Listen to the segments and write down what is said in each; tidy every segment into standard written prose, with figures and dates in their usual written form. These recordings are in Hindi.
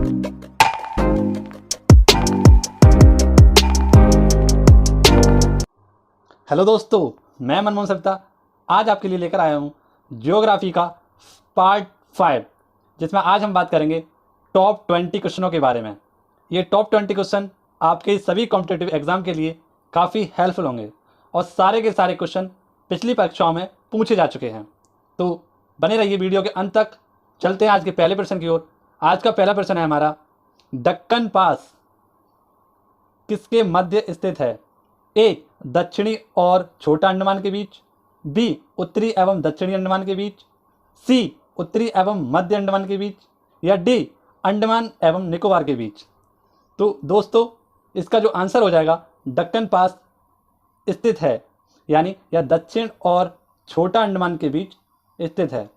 हेलो दोस्तों, मैं मनमोहन सविता आज आपके लिए लेकर आया हूँ ज्योग्राफी का पार्ट 5, जिसमें आज हम बात करेंगे टॉप 20 क्वेश्चनों के बारे में। ये टॉप 20 क्वेश्चन आपके सभी कॉम्पिटिटिव एग्जाम के लिए काफ़ी हेल्पफुल होंगे और सारे के सारे क्वेश्चन पिछली परीक्षाओं में पूछे जा चुके हैं। तो बने रहिए वीडियो के अंत तक। चलते हैं आज के पहले प्रश्न की ओर। आज का पहला प्रश्न है हमारा, दक्कन पास किसके मध्य स्थित है? ए, दक्षिणी और छोटा अंडमान के बीच, बी, उत्तरी एवं दक्षिणी अंडमान के बीच, सी, उत्तरी एवं मध्य अंडमान के बीच, या डी, अंडमान एवं निकोबार के बीच। तो दोस्तों, इसका जो आंसर हो जाएगा दक्कन पास स्थित है, यानी यह दक्षिण और छोटा अंडमान के बीच स्थित है।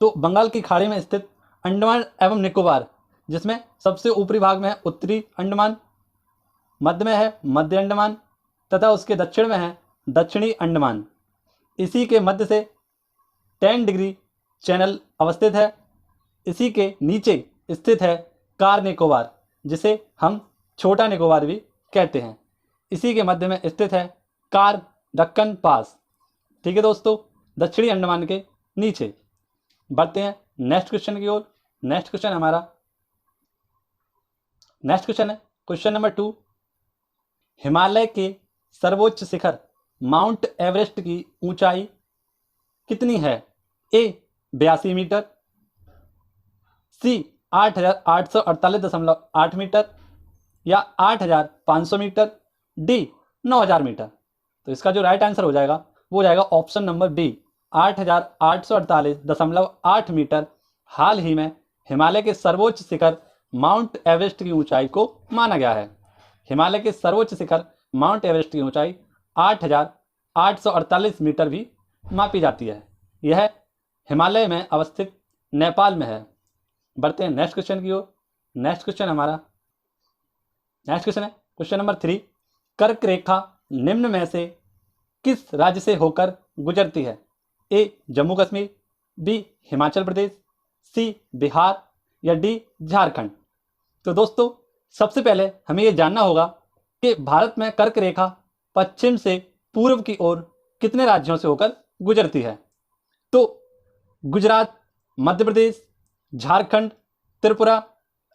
तो बंगाल की खाड़ी में स्थित अंडमान एवं निकोबार, जिसमें सबसे ऊपरी भाग में है उत्तरी अंडमान, मध्य में है मध्य अंडमान तथा उसके दक्षिण में है दक्षिणी अंडमान। इसी के मध्य से 10 डिग्री चैनल अवस्थित है। इसी के नीचे स्थित है कार निकोबार, जिसे हम छोटा निकोबार भी कहते हैं। इसी के मध्य में स्थित है कार दक्कन पास। ठीक है दोस्तों, दक्षिणी अंडमान के नीचे। बढ़ते हैं नेक्स्ट क्वेश्चन की ओर। नेक्स्ट क्वेश्चन है क्वेश्चन नंबर 2। हिमालय के सर्वोच्च शिखर माउंट एवरेस्ट की ऊंचाई कितनी है? ए, 82 मीटर, सी, 8,848.8 मीटर, या 8,500 मीटर, डी, 9,000 मीटर। तो इसका जो राइट आंसर हो जाएगा वो हो जाएगा ऑप्शन नंबर बी, 8,848.8 मीटर हाल ही में हिमालय के सर्वोच्च शिखर माउंट एवरेस्ट की ऊंचाई को माना गया है। हिमालय के सर्वोच्च शिखर माउंट एवरेस्ट की ऊंचाई 8,848 मीटर भी मापी जाती है। यह हिमालय में अवस्थित नेपाल में है। बढ़ते हैं नेक्स्ट क्वेश्चन की ओर। नेक्स्ट क्वेश्चन है क्वेश्चन नंबर 3। कर्क रेखा निम्न में से किस राज्य से होकर गुजरती है? ए, जम्मू कश्मीर, बी, हिमाचल प्रदेश, सी, बिहार, या डी, झारखंड। तो दोस्तों, सबसे पहले हमें यह जानना होगा कि भारत में कर्क रेखा पश्चिम से पूर्व की ओर कितने राज्यों से होकर गुजरती है? तो गुजरात, मध्य प्रदेश, झारखंड, त्रिपुरा,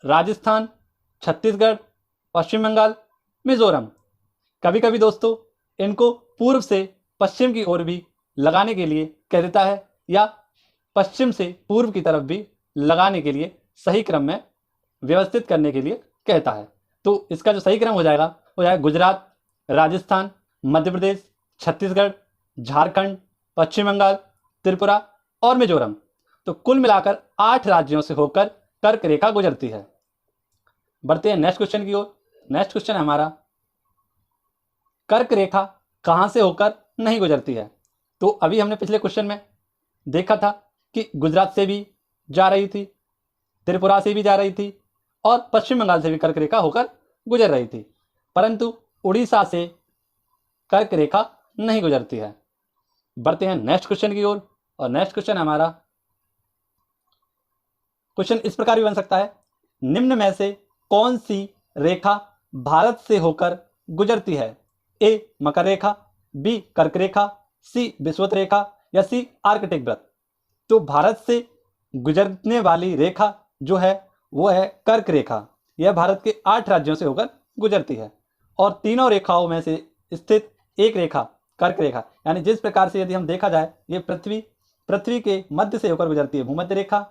राजस्थान, छत्तीसगढ़, पश्चिम बंगाल, मिजोरम। कभी कभी दोस्तों इनको पूर्व से पश्चिम की ओर भी लगाने के लिए कह देता है, या पश्चिम से पूर्व की तरफ भी लगाने के लिए सही क्रम में व्यवस्थित करने के लिए कहता है। तो इसका जो सही क्रम हो जाएगा गुजरात, राजस्थान, मध्य प्रदेश, छत्तीसगढ़, झारखंड, पश्चिम बंगाल, त्रिपुरा और मिजोरम। तो कुल मिलाकर 8 राज्यों से होकर कर्क रेखा गुजरती है। बढ़ते हैं नेक्स्ट क्वेश्चन की ओर। नेक्स्ट क्वेश्चन है हमारा, कर्क रेखा कहां से होकर नहीं गुजरती है? तो अभी हमने पिछले क्वेश्चन में देखा था कि गुजरात से भी जा रही थी, त्रिपुरा से भी जा रही थी और पश्चिम बंगाल से भी कर्क रेखा होकर गुजर रही थी, परंतु उड़ीसा से कर्क रेखा नहीं गुजरती है। बढ़ते हैं नेक्स्ट क्वेश्चन की ओर। और नेक्स्ट क्वेश्चन हमारा क्वेश्चन इस प्रकार भी बन सकता है, निम्न में से कौन सी रेखा भारत से होकर गुजरती है? ए, मकर रेखा, बी, कर्क रेखा, सी, विषुवत रेखा, या सी, आर्कटिक वृत्त। तो भारत से गुजरने वाली रेखा जो है वो है कर्क रेखा। यह भारत के 8 राज्यों से होकर गुजरती है और तीनों रेखाओं में से स्थित एक रेखा कर्क रेखा, यानी जिस प्रकार से यदि हम देखा जाए ये पृथ्वी के मध्य से होकर गुजरती है भूमध्य रेखा,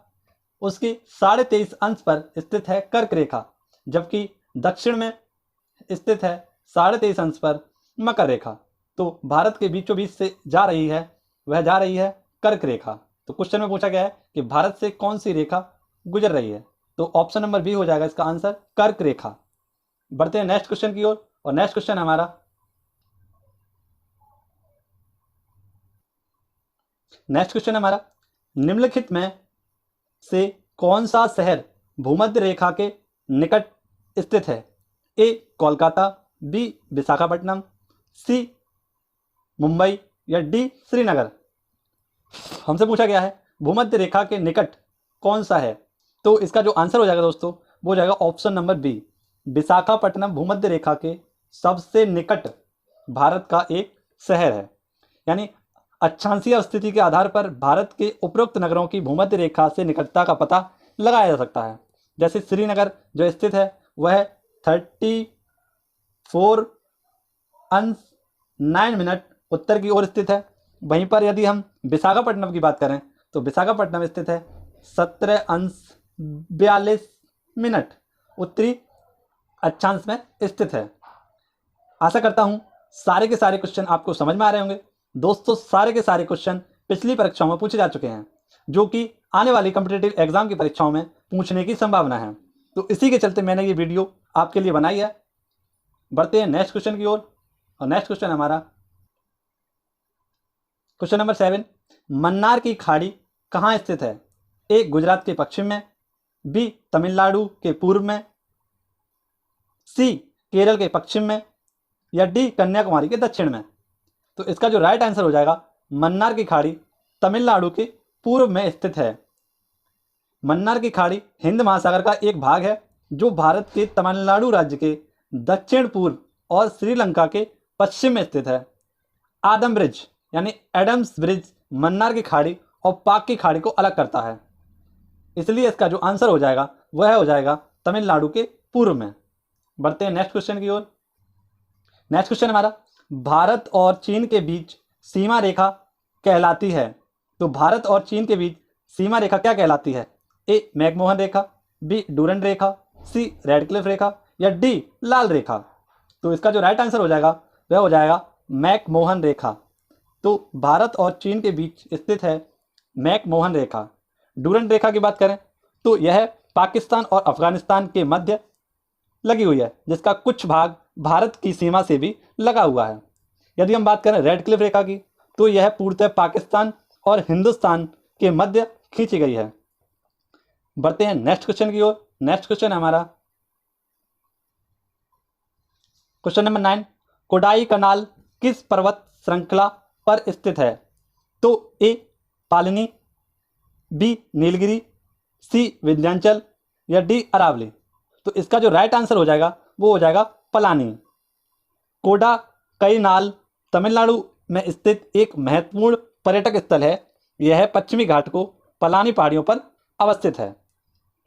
उसके 23.5 अंश पर स्थित है कर्क रेखा, जबकि दक्षिण में स्थित है 23.5 अंश पर मकर रेखा। तो भारत के बीचों बीच से जा रही है कर्क रेखा। तो क्वेश्चन में पूछा गया है कि भारत से कौन सी रेखा गुजर रही है? तो ऑप्शन नंबर बी हो जाएगा इसका आंसर, कर्क रेखा। बढ़ते हैं नेक्स्ट क्वेश्चन की ओर। और नेक्स्ट क्वेश्चन हमारा निम्नलिखित में से कौन सा शहर भूमध्य रेखा के निकट स्थित है? ए, कोलकाता, बी, विशाखापट्टनम, सी, मुंबई, या डी, श्रीनगर। हमसे पूछा गया है भूमध्य रेखा के निकट कौन सा है? तो इसका जो आंसर हो जाएगा दोस्तों वो हो जाएगा ऑप्शन नंबर बी। विशाखापट्टनम भूमध्य रेखा के सबसे निकट भारत का एक शहर है। यानी अक्षांशीय स्थिति के आधार पर भारत के उपरोक्त नगरों की भूमध्य रेखा से निकटता का पता लगाया जा सकता है। जैसे श्रीनगर जो स्थित है वह 34°9' उत्तर की ओर स्थित है। वहीं पर यदि हम विशाखापट्टनम की बात करें तो विशाखापट्टनम स्थित है 17°42' उत्तरी अक्षांश में स्थित है। आशा करता हूं सारे के सारे क्वेश्चन आपको समझ में आ रहे होंगे। दोस्तों, सारे के सारे क्वेश्चन पिछली परीक्षाओं में पूछे जा चुके हैं, जो कि आने वाली कॉम्पिटिटिव एग्जाम की परीक्षाओं में पूछने की संभावना है। तो इसी के चलते मैंने ये वीडियो आपके लिए बनाई है। बढ़ते हैं नेक्स्ट क्वेश्चन की ओर। और नेक्स्ट क्वेश्चन हमारा क्वेश्चन नंबर 7। मन्नार की खाड़ी कहाँ स्थित है? ए गुजरात के पश्चिम में, बी तमिलनाडु के पूर्व में, सी केरल के पश्चिम में, या डी कन्याकुमारी के दक्षिण में। तो इसका जो राइट आंसर हो जाएगा, मन्नार की खाड़ी तमिलनाडु के पूर्व में स्थित है। मन्नार की खाड़ी हिंद महासागर का एक भाग है जो भारत के तमिलनाडु राज्य के दक्षिण पूर्व और श्रीलंका के पश्चिम में स्थित है। आदम ब्रिज यानी एडम्स ब्रिज मन्नार की खाड़ी और पाक की खाड़ी को अलग करता है, इसलिए इसका जो आंसर हो जाएगा वह हो जाएगा तमिलनाडु के पूर्व में। बढ़ते हैं नेक्स्ट क्वेश्चन की ओर। नेक्स्ट क्वेश्चन हमारा, भारत और चीन के बीच सीमा रेखा कहलाती है। तो भारत और चीन के बीच सीमा रेखा क्या कहलाती है? ए मैकमोहन रेखा, बी डूरंड रेखा, सी रेडक्लिफ रेखा, या डी लाल रेखा। तो इसका जो राइट आंसर हो जाएगा वह हो जाएगा मैकमोहन रेखा। तो भारत और चीन के बीच स्थित है मैकमोहन रेखा। डूरंड रेखा की बात करें तो यह पाकिस्तान और अफगानिस्तान के मध्य लगी हुई है, जिसका कुछ भाग भारत की सीमा से भी लगा हुआ है। यदि हम बात करें रेडक्लिफ रेखा की तो यह पूर्णतः पाकिस्तान और हिंदुस्तान के मध्य खींची गई है। बढ़ते हैं नेक्स्ट क्वेश्चन की ओर। नेक्स्ट क्वेश्चन हमारा क्वेश्चन नंबर 9। कोडाई कनाल किस पर्वत श्रृंखला पर स्थित है? तो ए पालनी, बी नीलगिरी, सी विंध्याचल, या डी अरावली। तो इसका जो राइट आंसर हो जाएगा वो हो जाएगा पलानी। कोडा कईनाल तमिलनाडु में स्थित एक महत्वपूर्ण पर्यटक स्थल है। यह पश्चिमी घाट को पलानी पहाड़ियों पर अवस्थित है।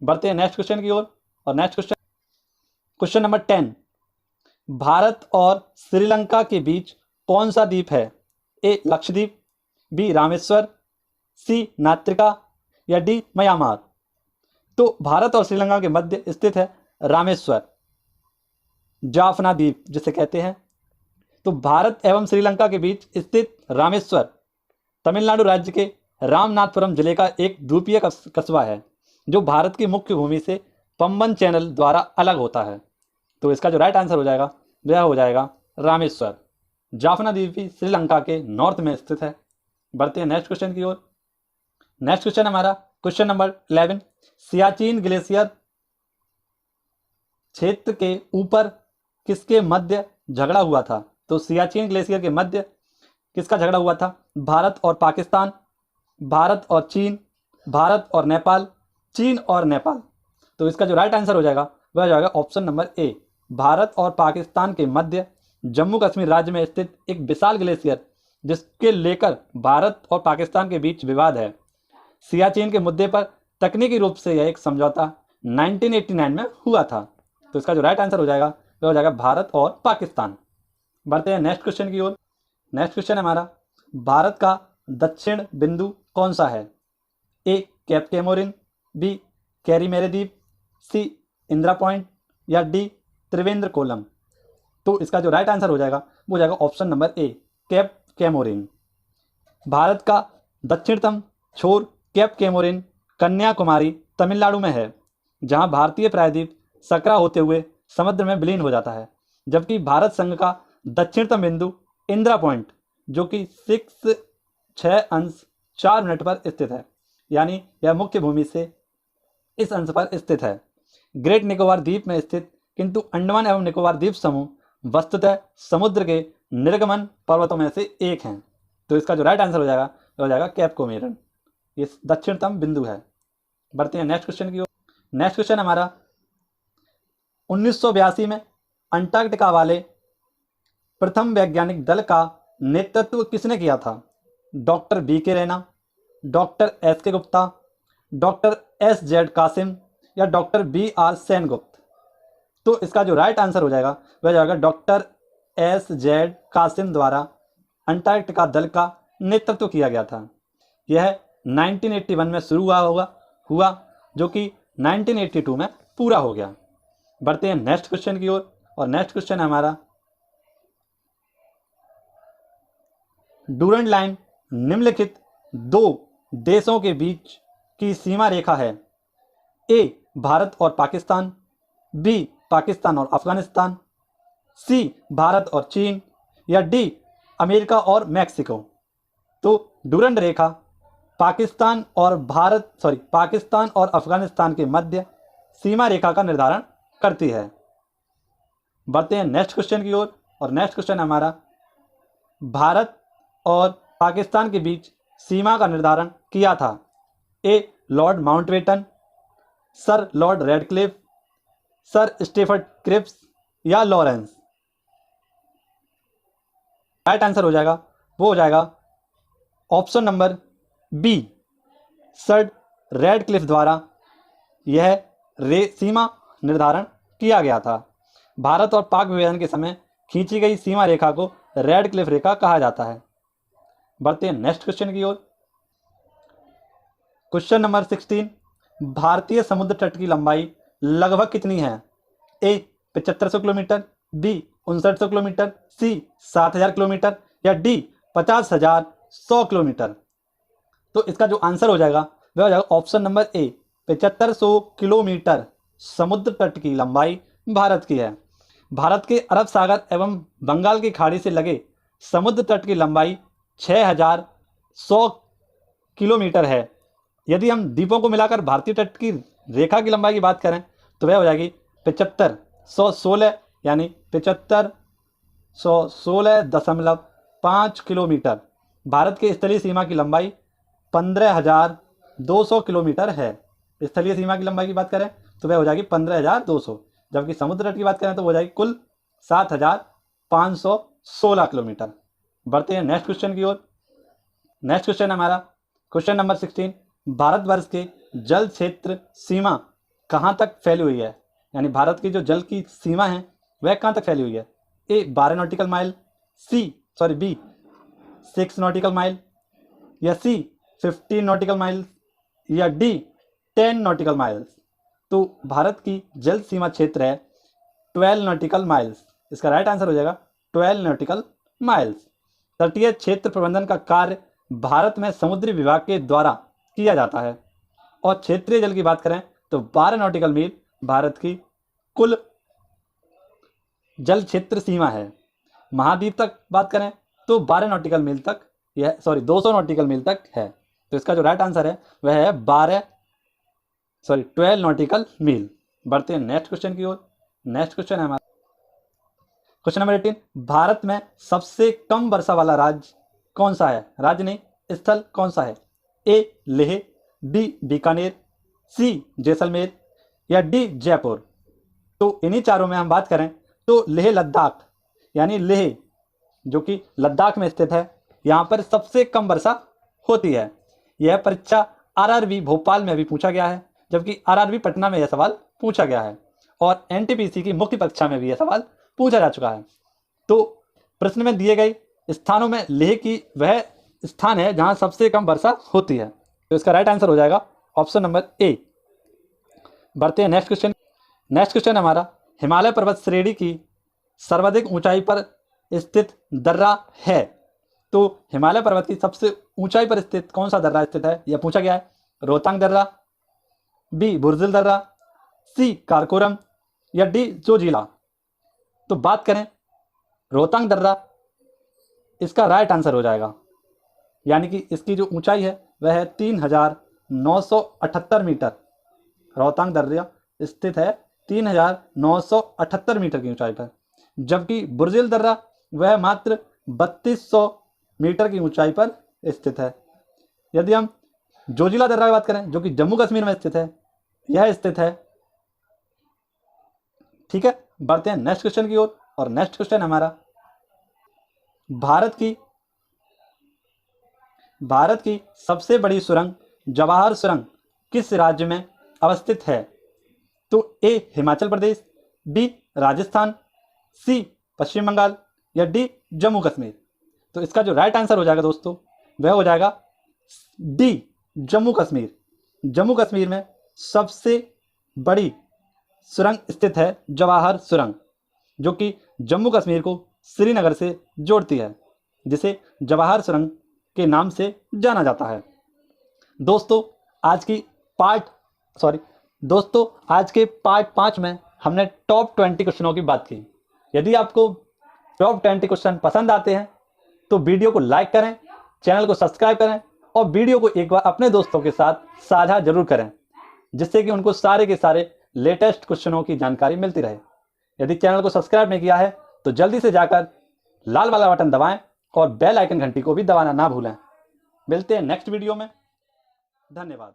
बढ़ते हैं नेक्स्ट क्वेश्चन की ओर। और नेक्स्ट क्वेश्चन नंबर 10। भारत और श्रीलंका के बीच कौन सा द्वीप है? ए लक्षद्वीप, बी रामेश्वर, सी नात्रिका, या डी म्यांमार। तो भारत और श्रीलंका के मध्य स्थित है रामेश्वर, जाफना द्वीप जिसे कहते हैं। तो भारत एवं श्रीलंका के बीच स्थित रामेश्वर तमिलनाडु राज्य के रामनाथपुरम जिले का एक द्वीपीय कस्बा है, जो भारत की मुख्य भूमि से पंबन चैनल द्वारा अलग होता है। तो इसका जो राइट आंसर हो जाएगा वह हो जाएगा रामेश्वर। जाफना द्वीप भी श्रीलंका के नॉर्थ में स्थित है। बढ़ते हैं नेक्स्ट क्वेश्चन की ओर। नेक्स्ट क्वेश्चन हमारा क्वेश्चन नंबर 11। सियाचिन ग्लेशियर क्षेत्र के ऊपर किसके मध्य झगड़ा हुआ था? तो सियाचिन ग्लेशियर के मध्य किसका झगड़ा हुआ था? भारत और पाकिस्तान, भारत और चीन, भारत और नेपाल, चीन और नेपाल। तो इसका जो राइट आंसर हो जाएगा वह हो जाएगा ऑप्शन नंबर ए। भारत और पाकिस्तान के मध्य जम्मू कश्मीर राज्य में स्थित एक विशाल ग्लेशियर जिसके लेकर भारत और पाकिस्तान के बीच विवाद है। सियाचिन के मुद्दे पर तकनीकी रूप से यह एक समझौता 1989 में हुआ था। तो इसका जो राइट आंसर हो जाएगा वह हो जाएगा भारत और पाकिस्तान। बढ़ते हैं नेक्स्ट क्वेश्चन की ओर। नेक्स्ट क्वेश्चन हमारा, भारत का दक्षिण बिंदु कौन सा है? ए कैप कैमोरिन, बी कैरीमेरे द्वीप, सी इंदिरा पॉइंट, या डी त्रिवेंद्र कोलम। तो इसका जो राइट आंसर हो जाएगा वो हो जाएगा option number A cap Comorin. Bharat का दक्षिणतम छोर कैप कैमोरिन कन्याकुमारी तमिलनाडु में है, जहां भारतीय प्रायद्वीप सकरा होते हुए समुद्र में विलीन हो जाता है। जबकि भारत संघ का दक्षिणतम बिंदु इंदिरा पॉइंट जो कि 6.4 पर स्थित है, यानी यह मुख्य भूमि से इस अंश पर स्थित है। ग्रेट निकोबार द्वीप में स्थित किंतु अंडमान एवं निकोबार द्वीप समूह वस्तुतः समुद्र के निर्गमन पर्वतों में से एक हैं। तो इसका जो राइट आंसर हो जाएगा वो हो जाएगा कैप कैमोरिन, ये दक्षिणतम बिंदु है। बढ़ते हैं नेक्स्ट क्वेश्चन की ओर। नेक्स्ट क्वेश्चन हमारा 1982 में अंटार्कटिका वाले प्रथम वैज्ञानिक दल का नेतृत्व किसने किया था? डॉक्टर बी के Raina, doctor S K Gupta, doctor S Z Kasim या डॉक्टर बी आर सेनगुप्त? तो इसका जो राइट आंसर हो जाएगा वह हो जाएगा डॉक्टर एस जेड कासिम द्वारा अंटार्कटिका दल का नेतृत्व किया गया था। यह 1981 में शुरू हुआ जो कि 1982 में पूरा हो गया। बढ़ते हैं नेक्स्ट क्वेश्चन की ओर, और नेक्स्ट क्वेश्चन है हमारा, डूरंड लाइन निम्नलिखित दो देशों के बीच की सीमा रेखा है? ए भारत और पाकिस्तान, बी पाकिस्तान और अफगानिस्तान, सी भारत और चीन या डी अमेरिका और मैक्सिको? तो डूरंड रेखा पाकिस्तान और अफगानिस्तान के मध्य सीमा रेखा का निर्धारण करती है। बढ़ते हैं नेक्स्ट क्वेश्चन की ओर, और नेक्स्ट क्वेश्चन हमारा, भारत और पाकिस्तान के बीच सीमा का निर्धारण किया था? A Lord Mountbatten, sir Lord Radcliffe, sir Stafford Cripps या लॉरेंस? राइट आंसर हो जाएगा वो हो जाएगा option number B, sir Radcliffe द्वारा यह सीमा निर्धारण किया गया था। भारत और पाक विभाजन के समय खींची गई सीमा रेखा को रेडक्लिफ रेखा कहा जाता है। बढ़ते हैं नेक्स्ट क्वेश्चन की ओर। क्वेश्चन नंबर 16, भारतीय समुद्र तट की लंबाई लगभग कितनी है? ए 7500 किलोमीटर, बी 5900 किलोमीटर, सी 7000 किलोमीटर या डी 50100 किलोमीटर? तो इसका जो आंसर हो जाएगा वह हो जाएगा ऑप्शन नंबर ए, 7500 किलोमीटर समुद्र तट की लंबाई भारत की है। भारत के अरब सागर एवं बंगाल की खाड़ी से लगे समुद्र तट की लंबाई 6100 किलोमीटर है। यदि हम द्वीपों को मिलाकर भारतीय तट की रेखा की लंबाई की बात करें तो वह हो जाएगी 7516 यानी 7516.5 किलोमीटर। भारत के स्थलीय सीमा की लंबाई 15200 किलोमीटर है। स्थलीय सीमा की लंबाई की बात करें तो वह हो जाएगी 15200, जबकि समुद्र तट की बात करें तो हो जाएगी कुल 7516 किलोमीटर। बढ़ते हैं नेक्स्ट क्वेश्चन की ओर। नेक्स्ट क्वेश्चन हमारा क्वेश्चन नंबर 16, भारतवर्ष के जल क्षेत्र सीमा कहाँ तक फैली हुई है? यानी भारत की जो जल की सीमा है वह कहाँ तक फैली हुई है? A 12 nautical mile, B 6 nautical mile या सी 15 नॉटिकल माइल या डी 10 नॉटिकल माइल्स? तो भारत की जल सीमा क्षेत्र है 12 नॉटिकल माइल्स। इसका राइट आंसर हो जाएगा 12 नॉटिकल माइल्स। तटीय क्षेत्र प्रबंधन का कार्य भारत में समुद्री विभाग के द्वारा किया जाता है। और क्षेत्रीय जल की बात करें तो 12 नॉटिकल मील भारत की कुल जल क्षेत्र सीमा है। महाद्वीप तक बात करें तो 12 नॉटिकल मील तक 200 नॉटिकल मील तक है। तो इसका जो राइट आंसर है वह है 12 नॉटिकल मील। बढ़ते हैं नेक्स्ट क्वेश्चन की ओर। नेक्स्ट क्वेश्चन है हमारा क्वेश्चन नंबर 18, भारत में सबसे कम वर्षा वाला राज्य कौन सा है? राज्य नहीं, स्थल कौन सा है? ए लेह, बी बीकानेर, सी जैसलमेर या डी जयपुर? तो इन्हीं चारों में हम बात करें तो लेह लद्दाख, यानी लेह जो कि लद्दाख में स्थित है, यहाँ पर सबसे कम वर्षा होती है। यह परीक्षा आरआरबी भोपाल में भी पूछा गया है, जबकि आरआरबी पटना में यह सवाल पूछा गया है और एनटीपीसी की मुख्य परीक्षा में भी यह सवाल पूछा जा चुका है। तो प्रश्न में दिए गए स्थानों में लेह की वह स्थान है जहां सबसे कम वर्षा होती है। तो इसका राइट आंसर हो जाएगा ऑप्शन नंबर ए। बढ़ते हैं नेक्स्ट क्वेश्चन। नेक्स्ट क्वेश्चन हमारा, हिमालय पर्वत श्रेणी की सर्वाधिक ऊंचाई पर स्थित दर्रा है? तो हिमालय पर्वत की सबसे ऊंचाई पर स्थित कौन सा दर्रा स्थित है यह पूछा गया है। रोहतांग दर्रा, बी बुर्जिल दर्रा, सी कारकोरम या डी जोजिला? तो बात करें रोहतांग दर्रा, इसका राइट आंसर हो जाएगा, यानी कि इसकी जो ऊंचाई है वह है 3978 मीटर। रोहतांग दर्रा स्थित है 3978 मीटर की ऊंचाई पर, जबकि बुर्जिल दर्रा वह मात्र 3200 मीटर की ऊंचाई पर स्थित है। यदि हम जोजिला दर्रा की बात करें जो कि जम्मू कश्मीर में स्थित है, यह स्थित है ठीक है, बढ़ते हैं नेक्स्ट क्वेश्चन की ओर। और नेक्स्ट क्वेश्चन हमारा, भारत की सबसे बड़ी सुरंग जवाहर सुरंग किस राज्य में अवस्थित है? तो ए हिमाचल प्रदेश, बी राजस्थान, सी पश्चिम बंगाल या डी जम्मू कश्मीर। तो इसका जो राइट आंसर हो जाएगा दोस्तों वह हो जाएगा डी जम्मू कश्मीर। जम्मू कश्मीर में सबसे बड़ी सुरंग स्थित है जवाहर सुरंग, जो कि जम्मू कश्मीर को श्रीनगर से जोड़ती है, जिसे जवाहर सुरंग के नाम से जाना जाता है। दोस्तों आज के पार्ट 5 में हमने टॉप 20 क्वेश्चनों की बात की। यदि आपको टॉप 20 क्वेश्चन पसंद आते हैं तो वीडियो को लाइक करें, चैनल को सब्सक्राइब करें और वीडियो को एक बार अपने दोस्तों के साथ साझा जरूर करें, जिससे कि उनको सारे के सारे लेटेस्ट क्वेश्चनों की जानकारी मिलती रहे। यदि चैनल को सब्सक्राइब नहीं किया है तो जल्दी से जाकर लाल वाला बटन दबाएं और बेल आइकन घंटी को भी दबाना ना भूलें। मिलते हैं नेक्स्ट वीडियो में। धन्यवाद।